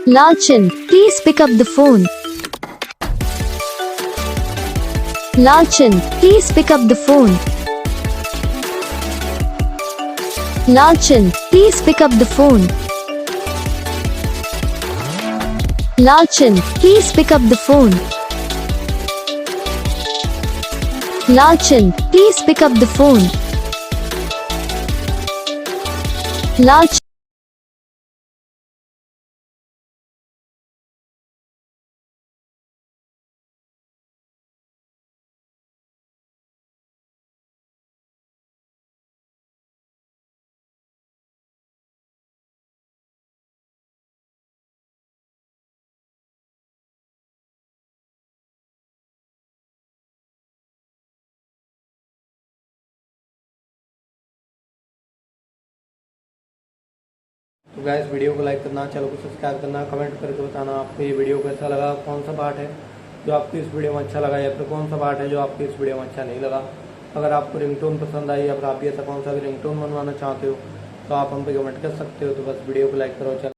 Lachin, please pick up the phone. Lachin, please pick up the phone. Lachin, please pick up the phone. Lachin, please pick up the phone. Lachin, please pick up the phone. Lachin. तो guys video को like करना, channel को subscribe करना, comment करके बताना आपको ये video कैसा लगा, कौन सा पार्ट है जो आपको इस वीडियो में अच्छा लगा या फिर कौन सा पार्ट है जो आपको इस वीडियो में अच्छा नहीं लगा। अगर आपको रिंगटोन पसंद आई या फिर आप भी ऐसा कौन सा भी रिंगटोन बनवाना चाहते हो तो आप हम पे कमेंट कर सकते हो। तो बस वीडियो को लाइक करो।